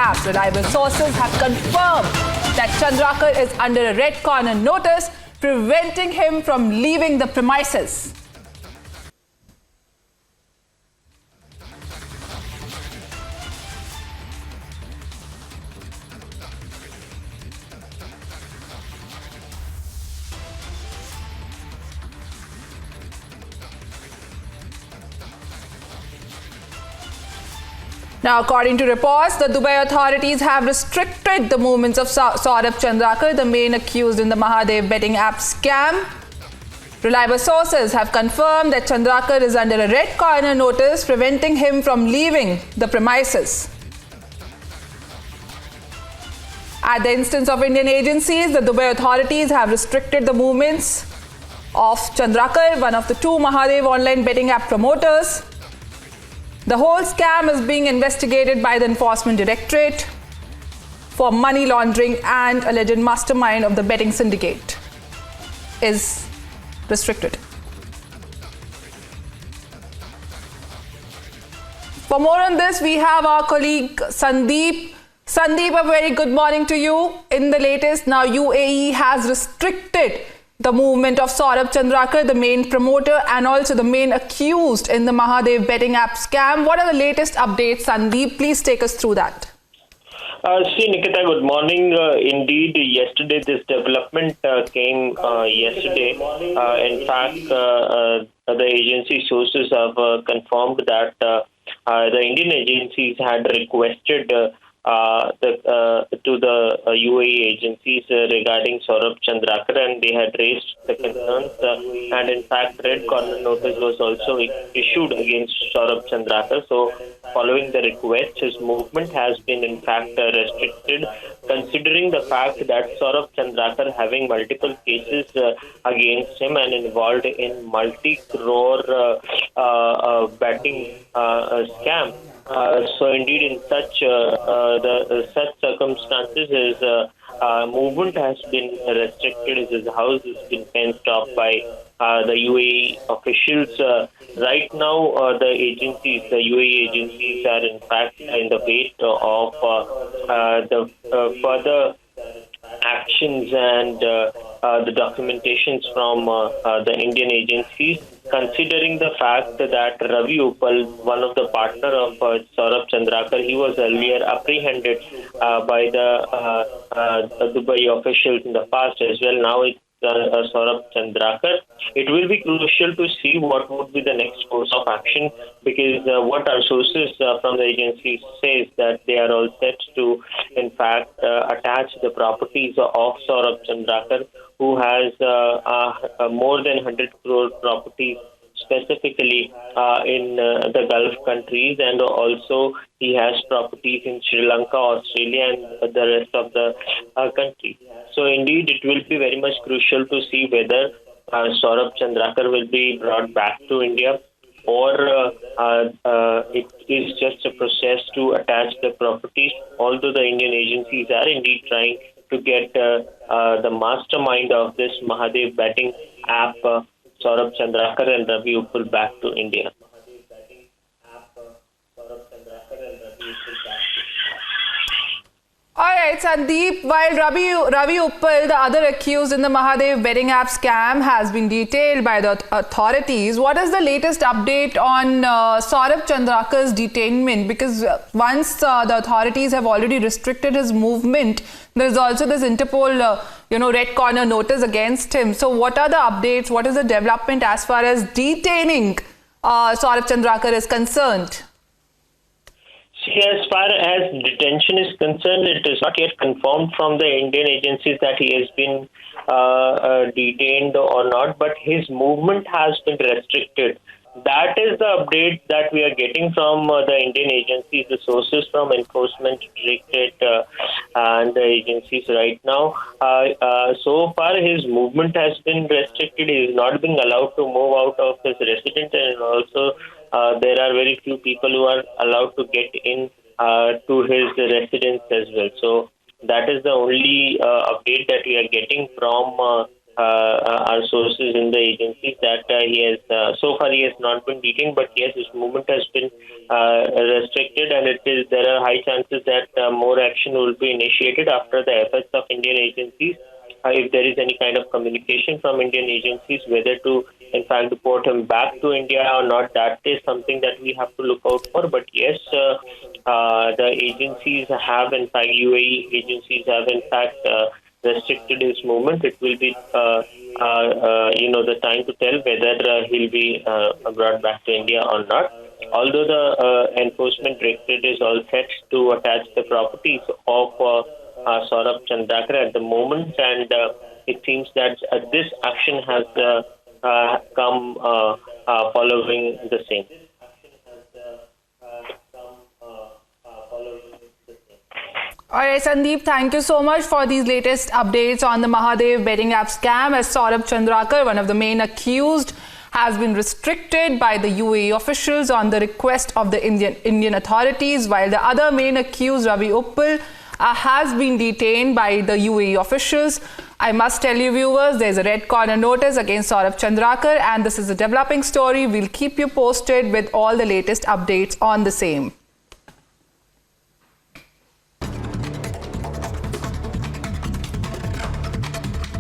app. Reliable sources have confirmed that Chandrakar is under a red corner notice preventing him from leaving the premises. Now, according to reports, the Dubai authorities have restricted the movements of Saurabh Chandrakar, the main accused in the Mahadev betting app scam. Reliable sources have confirmed that Chandrakar is under a red corner notice preventing him from leaving the premises. At the instance of Indian agencies, the Dubai authorities have restricted the movements of Chandrakar, one of the two Mahadev online betting app promoters. The whole scam is being investigated by the Enforcement Directorate for money laundering, and alleged mastermind of the betting syndicate is restricted. For more on this, we have our colleague Sandeep. Sandeep, a very good morning to you. In the latest, now UAE has restricted the movement of Saurabh Chandrakar, the main promoter and also the main accused in the Mahadev betting app scam. What are the latest updates, Sandeep? Please take us through that. See, Nikita, good morning. Indeed, yesterday this development came yesterday. In fact, the agency sources have confirmed that the Indian agencies had requested to the UAE agencies regarding Saurabh Chandrakar, and they had raised the concerns, and in fact red corner notice was also issued against Saurabh Chandrakar. So following the request, his movement has been in fact restricted, considering the fact that Saurabh Chandrakar, having multiple cases against him and involved in multi-crore betting scam. So indeed, in such circumstances, his movement has been restricted. His house has been fenced off by the UAE officials. Right now, the UAE agencies are in fact in the wait of the further actions and the documentations from the Indian agencies, considering the fact that Ravi Uppal, one of the partner of Saurabh Chandrakar, he was earlier apprehended by the Dubai officials in the past as well. Now it's Saurabh Chandrakar. It will be crucial to see what would be the next course of action, because what our sources from the agency says that they are all set to, in fact, attach the properties of Saurabh Chandrakar, who has more than 100 crore properties specifically in the Gulf countries, and also he has properties in Sri Lanka, Australia, and the rest of the country. So indeed, it will be very much crucial to see whether Saurabh Chandrakar will be brought back to India, or it is just a process to attach the properties, although the Indian agencies are indeed trying to get the mastermind of this Mahadev betting app, Saurabh Chandrakar and Ravi Uppal, back to India. All right, Sandeep, while Ravi Uppal, the other accused in the Mahadev betting app scam, has been detailed by the authorities, what is the latest update on Saurabh Chandrakar's detainment? Because once the authorities have already restricted his movement, there is also this Interpol, red corner notice against him. So what are the updates? What is the development as far as detaining Saurabh Chandrakar is concerned? See, as far as detention is concerned, it is not yet confirmed from the Indian agencies that he has been detained or not, but his movement has been restricted. That is the update that we are getting from the Indian agencies, the sources from Enforcement Directorate and the agencies right now. So far, his movement has been restricted. He is not being allowed to move out of his residence, and also there are very few people who are allowed to get in to his residence as well. So that is the only update that we are getting from our sources in the agencies that he has so far he has not been detained, but yes, his movement has been restricted, and there are high chances that more action will be initiated after the efforts of Indian agencies. If there is any kind of communication from Indian agencies, whether to in fact deport him back to India or not, that is something that we have to look out for. But yes, the agencies have, in fact, UAE agencies have in fact restricted his movement. It will be, the time to tell whether he'll be brought back to India or not. Although the enforcement directorate is all set to attach the properties of Saurabh Chandrakar at the moment, and it seems that this action has come following the same. All right, Sandeep, thank you so much for these latest updates on the Mahadev betting app scam, as Saurabh Chandrakar, one of the main accused, has been restricted by the UAE officials on the request of the Indian authorities, while the other main accused, Ravi Uppal, has been detained by the UAE officials. I must tell you, viewers, there's a red corner notice against Saurabh Chandrakar, and this is a developing story. We'll keep you posted with all the latest updates on the same.